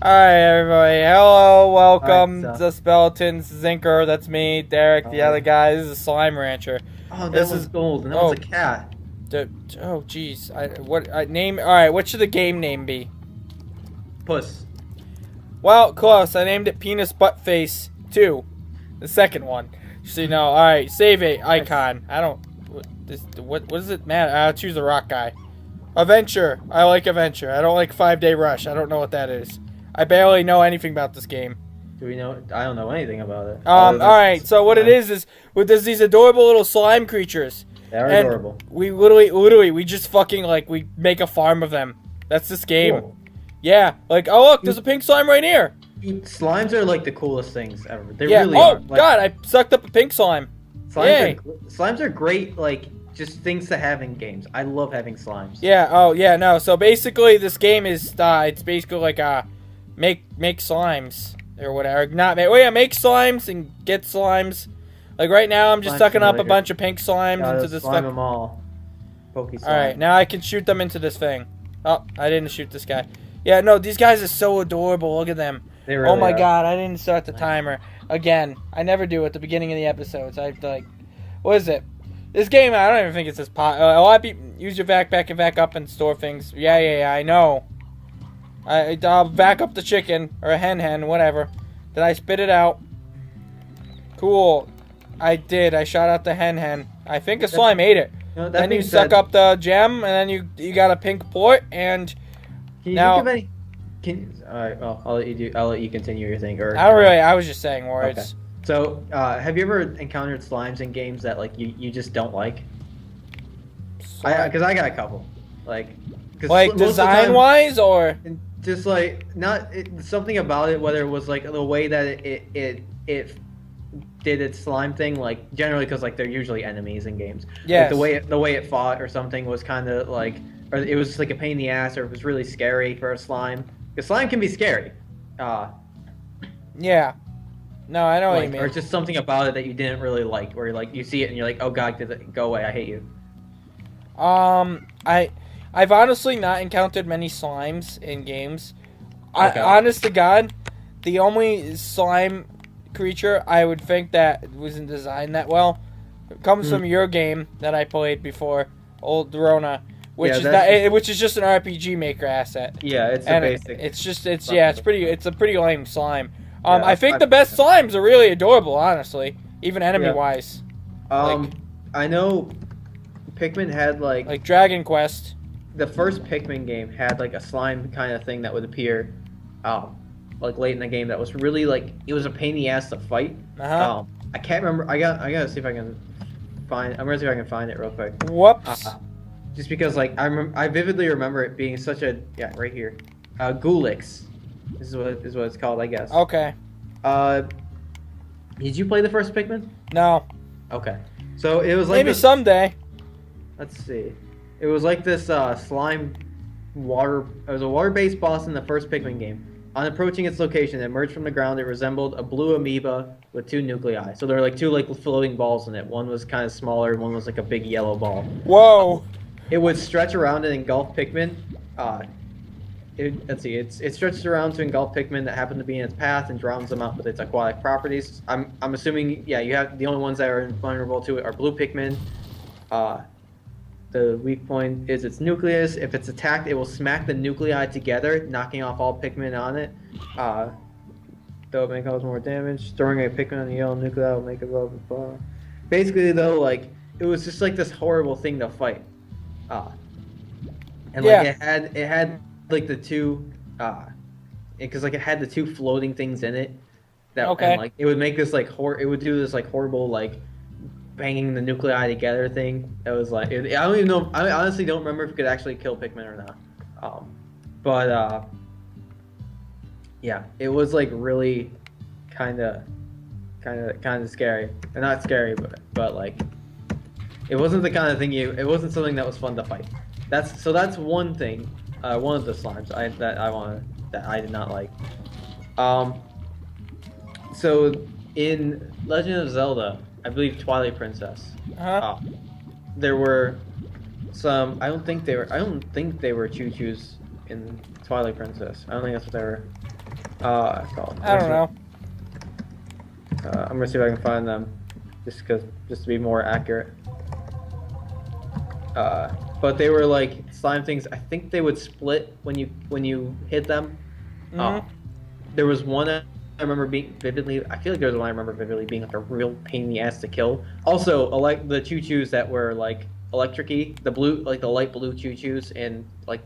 Alright, everybody. Hello, Alright, welcome so. to Speletons. Zinker, that's me. Derek, the other guy. This is a slime rancher. Oh, that This one's is. gold, and that Oh, one's a cat. oh, jeez. Name. Alright, what should the game name be? Puss. Well, close. I named it Penis Butt Face 2. The second one. So, you know, alright, save it. Icon. I don't. What does it matter? I'll choose a rock guy. Adventure. I like adventure. I don't like 5-day rush. I don't know what that is. I barely know anything about this game. Do we know? I don't know anything about it. Alright, so what it is there's these adorable little slime creatures. They're and adorable. We literally, we just fucking, like, we make a farm of them. That's this game. Cool. Yeah, like, oh look, there's a pink slime right here. Slimes are like the coolest things ever. They Yeah, really oh, are. Like, God, I sucked up a pink slime. Yay. slimes are great, like, just things to have in games. I love having slimes. Yeah, oh, yeah, no, so basically this game is, it's basically like, make slimes, or whatever. Make slimes and get slimes. Like, right now, I'm just sucking up a bunch of pink slimes into this slime them all. Pokey slime. Alright, now I can shoot them into this thing. Oh, I didn't shoot this guy. Yeah, no, these guys are so adorable. Look at them. They really Oh my are. God, I didn't start the timer. Again, I never do at the beginning of the episodes. I like, what is it? This game, I don't even think it's this pot. A lot of people use your backpack and back up and store things. Yeah, I know. I'll back up the chicken, or a hen, whatever. Did I spit it out? Cool. I did. I shot out the hen. I think a slime ate it. You know, that Then you being suck said, up the gem, and then you got a pink port, and Can you now- think of any? Alright, well, I'll let you continue your thing. Or I don't really. I was just saying words. Okay. So, have you ever encountered slimes in games that like you just don't like? Because I got a couple, like Design wise, or just like something about it, whether it was like the way that it did its slime thing, like generally because like they're usually enemies in games. yes. Like the way it fought or something was kind of like, or it was just like a pain in the ass, or it was really scary for a slime. Because slime can be scary. Yeah. No, I know what you Like, mean. or just something about it that you didn't really like, where like you see it and you're like, oh God, go away, I hate you. I've honestly not encountered many slimes in games. Okay. Honest to God, the only slime creature I would think that wasn't designed that well comes from your game that I played before, Old Rona, which which is just an RPG Maker asset. Yeah, it's And a basic. it's a pretty lame slime. Yeah, I think the best slimes are really adorable, honestly, even enemy wise. I know Pikmin had Like Dragon Quest. the first Pikmin game had like a slime kind of thing that would appear, like late in the game that was really like it was a pain in the ass to fight. I can't remember. I gotta see if I can find. I'm gonna see if I can find it real quick. Whoops. Just because like I vividly remember it being such a right here, Gulix. This is what it's called, I guess. Okay. Did you play the first Pikmin? No. Okay. So it was like Maybe someday. Let's see. It was like this slime water. It was a water-based boss in the first Pikmin game. On approaching its location, it emerged from the ground. It resembled a blue amoeba with 2 nuclei. So there were like 2 like floating balls in it. One was kind of smaller. One was like a big yellow ball. Whoa. It would stretch around and engulf Pikmin. Let's see. It stretches around to engulf Pikmin that happen to be in its path and drowns them out with its aquatic properties. I'm assuming, yeah, you have the only ones that are vulnerable to it are blue Pikmin. The weak point is its nucleus. If it's attacked, it will smack the nuclei together, knocking off all Pikmin on it. Though it may cause more damage, storing a Pikmin on the yellow nuclei will make it well before. Basically, though, like it was just like this horrible thing to fight. And like it had like the 2, because like it had the 2 floating things in it. That and, like it would make this like it would do this like horrible like banging the nuclei together thing. It was like I don't even know. I honestly don't remember if it could actually kill Pikmin or not. But yeah, it was like really kind of scary. And not scary, but like it wasn't the kind of thing it wasn't something that was fun to fight. That's one thing. One of the slimes that I did not like. So in Legend of Zelda, I believe Twilight Princess. There were some. I don't think they were choo-choos in Twilight Princess. I don't think that's what they were. Called? I don't know. I'm gonna see if I can find them, just to be more accurate. But they were like slime things. I think they would split when you hit them. Mm-hmm. There was one I remember being vividly. I feel like there was one I remember vividly being like a real pain in the ass to kill. Also, like the choo-choos that were like electric-y, the blue, like the light blue choo-choos, and like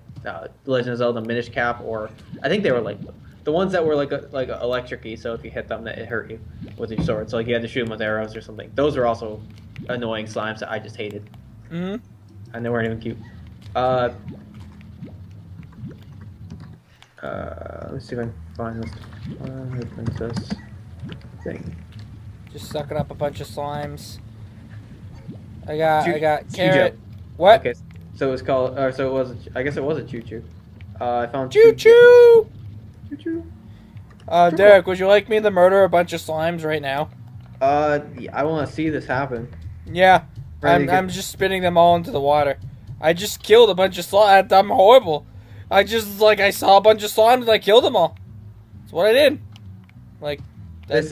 Legend of Zelda Minish Cap, or I think they were like the ones that were like electric-y. So if you hit them, that it hurt you with your sword. So like you had to shoot them with arrows or something. Those were also annoying slimes that I just hated. Mm-hmm. And they weren't even cute. Let's see if I can find this princess thing. Just sucking up a bunch of slimes. I got carrot. Choo-choo. What? Okay, so it was called, so it was. I guess it was a choo-choo. I found choo-choo. Choo-choo. Derek, would you like me to murder a bunch of slimes right now? Yeah, I want to see this happen. Yeah, I'm just spitting them all into the water. I just killed a bunch of slimes. I'm horrible. I saw a bunch of slimes and I killed them all. That's what I did. Like, they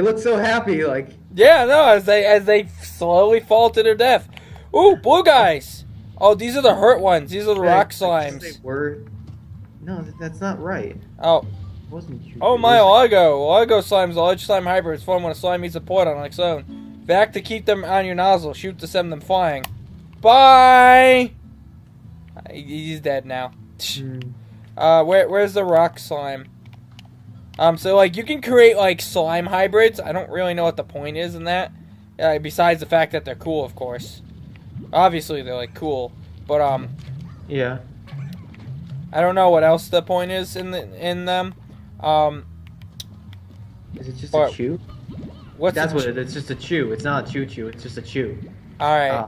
look so happy, like. Yeah, no, as they slowly fall to their death. Ooh, blue guys. Oh, these are the hurt ones. These are the rock slimes. They were. No, that's not right. Oh. It wasn't true. Oh my, Oligo slimes, the large slime hybrid is formed when a slime meets a port on its own. Back to keep them on your nozzle. Shoot to send them flying. Bye. He's dead now. Where's the rock slime? So like you can create like slime hybrids. I don't really know what the point is in that. Besides the fact that they're cool, of course. Obviously they're like cool, but yeah. I don't know what else the point is in them. Is it just a chew? That's what it is. It's just a chew. It's not a choo-choo. It's just a chew. All right.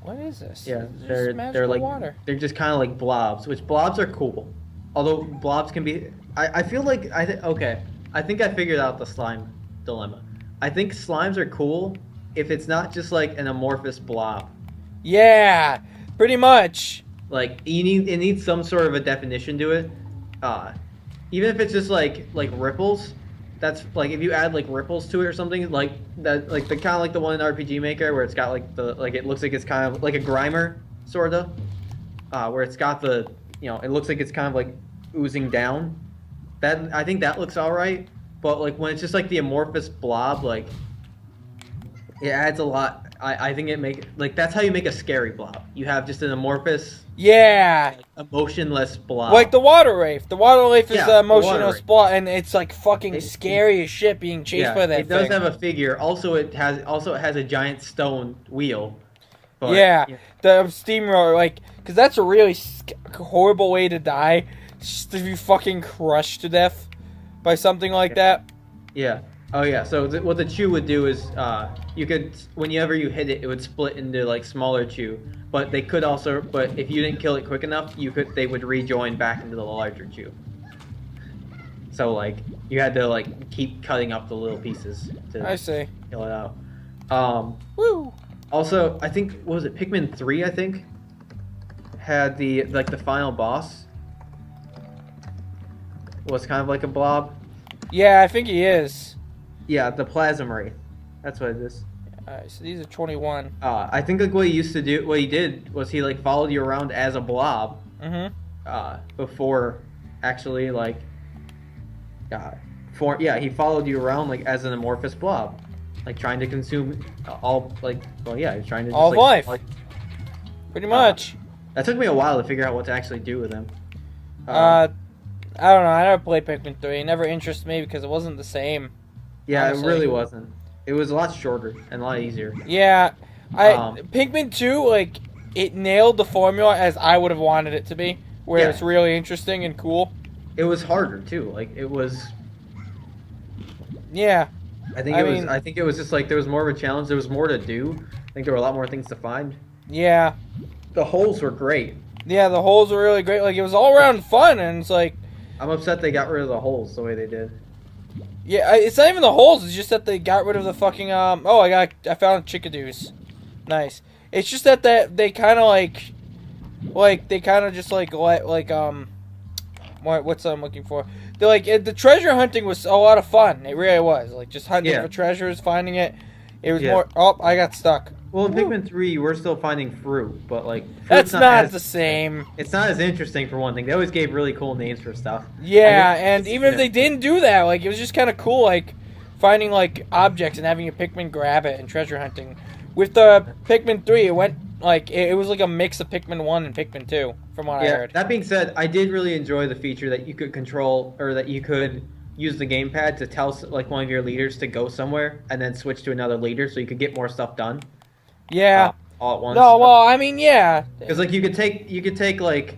What is this? Yeah, they're like water. They're just kind of like blobs, which blobs are cool. Although blobs can be, I feel like okay. I think I figured out the slime dilemma. I think slimes are cool if it's not just like an amorphous blob. Yeah, pretty much. Like it needs some sort of a definition to it. Even if it's just like ripples. That's like if you add like ripples to it or something like that, like the kind of like the one in RPG Maker where it's got like it looks like it's kind of like a grimer sorta, where it's got the it looks like it's kind of like oozing down. That I think that looks all right, but like when it's just like the amorphous blob, like it adds a lot. I think that's how you make a scary blob. You have just an amorphous. Yeah. Emotionless blob. Like the water wraith. The water wraith is an emotionless blob, and it's like fucking scary as shit being chased by that thing. It does have a figure. Also, it has a giant stone wheel. But, yeah, the steamroller, like, because that's a really horrible way to die. Just to be fucking crushed to death by something like that. Yeah. Oh yeah. So what the chew would do is, you could whenever you hit it, it would split into like smaller chew. But they could also, but if you didn't kill it quick enough, they would rejoin back into the larger chew. So like you had to like keep cutting up the little pieces to kill it out. Woo. Also, I think what was it Pikmin 3? I think had the final boss was kind of like a blob. Yeah, I think he is. Yeah, the Plasma Wraith. That's what it is. Alright, so these are 21. I think like what he did was he like followed you around as a blob. Before actually like he followed you around like as an amorphous blob. Like trying to consume he's trying to all life. Pretty much. That took me a while to figure out what to actually do with him. I don't know. I never played Pikmin 3. It never interested me because it wasn't the same. Yeah, honestly. It really wasn't. It was a lot shorter and a lot easier. Yeah. Pikmin 2, like, it nailed the formula as I would have wanted it to be, where it's really interesting and cool. It was harder, too. Like, it was... Yeah. I think it was just, like, there was more of a challenge. There was more to do. I think there were a lot more things to find. Yeah. The holes were great. Yeah, the holes were really great. Like, it was all around fun, and it's like... I'm upset they got rid of the holes the way they did. Yeah, it's not even the holes. It's just that they got rid of the fucking I found chickadoos. Nice. It's just that they kind of like they kind of just like let what's I'm looking for? They're like the treasure hunting was a lot of fun. It really was. Like just hunting for treasures, finding it. It was more. Oh, I got stuck. Well, in Pikmin 3, you were still finding fruit, but like that's not the same. It's not as interesting for one thing. They always gave really cool names for stuff. Yeah, and even if they didn't do that, like it was just kind of cool, like finding like objects and having a Pikmin grab it and treasure hunting. With the Pikmin 3, it went like it was like a mix of Pikmin 1 and Pikmin 2, from what I heard. That being said, I did really enjoy the feature that you could control or that you could use the gamepad to tell like one of your leaders to go somewhere and then switch to another leader so you could get more stuff done. Yeah. All at once. No, well, I mean, yeah. Because like you could take like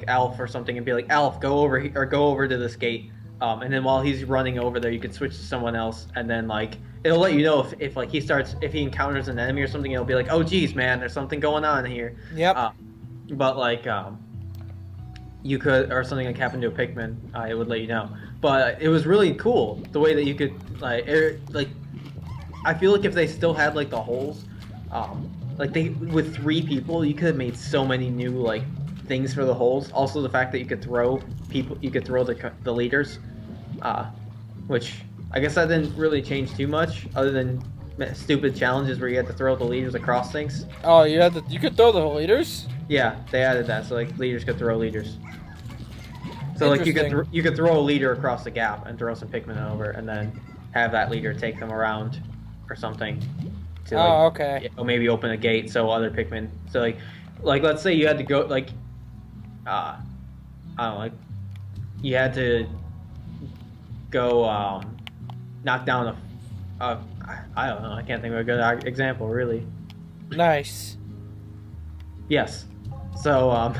Alf or something and be like, Alf, go over here, or go over to this gate. And then while he's running over there, you could switch to someone else, and then like it'll let you know if like if he encounters an enemy or something, it'll be like, oh geez, man, there's something going on here. Yep. But like you could, or something like happened to a Pikmin, it would let you know. But it was really cool the way that you could like I feel like if they still had like the holes, like with 3 people, you could have made so many new like things for the holes. Also, the fact that you could throw the leaders, which I guess that didn't really change too much, other than stupid challenges where you had to throw the leaders across things. Oh, you could throw the leaders? Yeah, they added that, so like leaders could throw leaders. So like you could throw a leader across the gap and throw some Pikmin over, and then have that leader take them around or something. To, like, okay. Or maybe open a gate so other Pikmin. So like let's say you had to go like, I don't know, like you had to go knock down a I don't know, I can't think of a good example really. Nice. Yes. So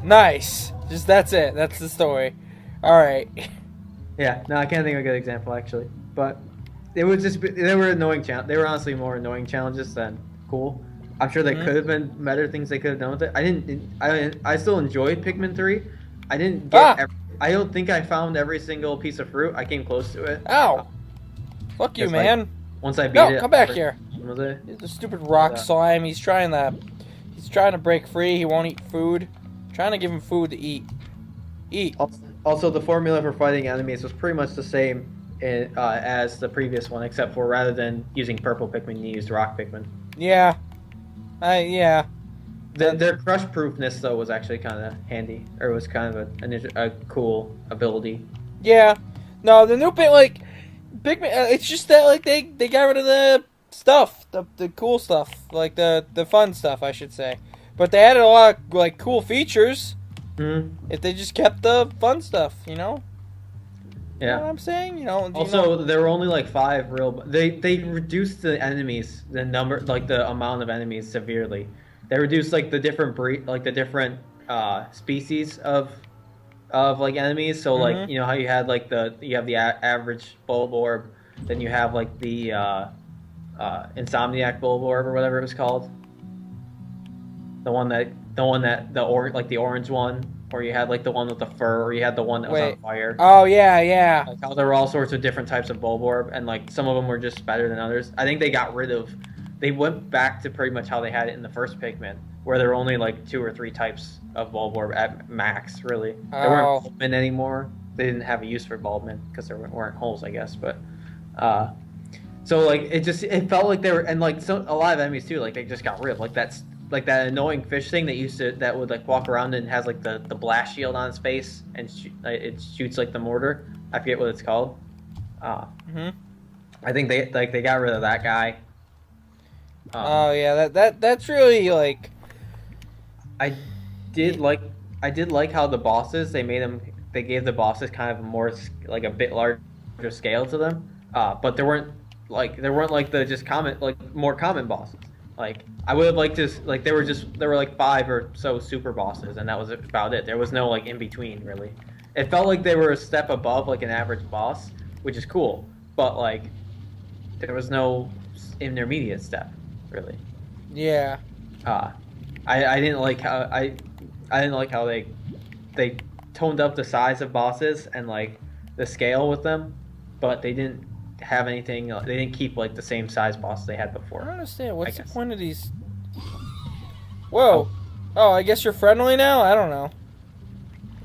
nice. Just that's it. That's the story. All right. Yeah. No, I can't think of a good example actually. But it was just they were annoying they were honestly more annoying challenges than cool. I'm sure there could have been better things they could have done with it. I still enjoyed Pikmin 3. I didn't get I don't think I found every single piece of fruit. I came close to it. Ow. Fuck you, man. Like, once I beat it. No, come back here. He's the stupid rock slime. He's trying to break free. He won't eat food. I'm trying to give him food to eat. Eat. Also, the formula for fighting enemies was pretty much the same as the previous one, except for rather than using purple Pikmin, you used rock Pikmin. Yeah. Yeah. Their crush proofness though was actually kind of handy, or was kind of a cool ability. Yeah. No, the new Pikmin, it's just that like they got rid of the stuff, the cool stuff, like the fun stuff, I should say. But they added a lot of like cool features. If they just kept the fun stuff, you know. Yeah. You know what I'm saying? Also, there were only like 5 real. They reduced the enemies, the number, like the amount of enemies severely. They reduced like the different species of like enemies. So like how you had like you have the average Bulborb, then you have like the Insomniac Bulborb or whatever it was called. The orange one. Or you had like the one with the fur, or you had the one that was on fire. Oh yeah. Like how there were all sorts of different types of Bulborb, and like some of them were just better than others. I think they went back to pretty much how they had it in the first Pikmin, where there were only like 2 or 3 types of Bulborb at max. Really, there weren't Bulbmin anymore. They didn't have a use for Bulbmin because there weren't holes, I guess. But so like it felt like they were, and like a lot of enemies too. Like they just got rid of like that annoying fish thing that would like walk around and has like the blast shield on its face and it shoots like the mortar. I forget what it's called. I think they got rid of that guy. Oh yeah, that's really like. I did like how the bosses they gave the bosses kind of more like a bit larger scale to them. But there weren't like the just more common bosses. Like I would have liked to like there were like 5 or so super bosses, and that was about it. There was no like in between really. It felt like they were a step above like an average boss, which is cool, but like there was no intermediate step really. Yeah. I didn't like how they toned up the size of bosses and like the scale with them, but they didn't have anything. They didn't keep like the same size boss they had before. I don't understand. What's the point of these? Whoa! Oh, I guess you're friendly now. I don't know.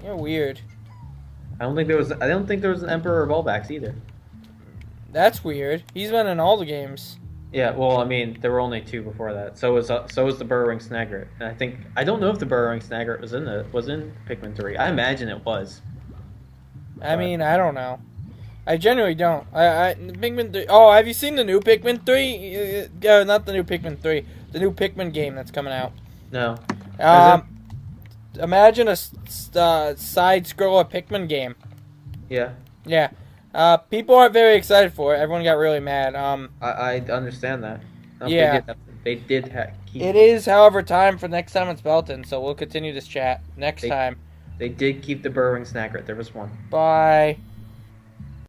You're weird. I don't think there was. I don't think there was an Emperor of Volvax either. That's weird. He's been in all the games. Yeah, well, I mean, there were only 2 before that. So was the Burrowing Snagret. And I don't know if the Burrowing Snagret was in Pikmin 3. I imagine it was. I mean, I don't know. I genuinely don't. Pikmin 3. Oh, have you seen the new Pikmin 3? Not the new Pikmin 3. The new Pikmin game that's coming out. No. Imagine a side-scroller Pikmin game. Yeah. Yeah. People aren't very excited for it. Everyone got really mad. I understand that. Yeah. They did keep... It is, however, time for next time in Speletons, so we'll continue this chat next time. They did keep the Burrowing Snagret. There was one. Bye.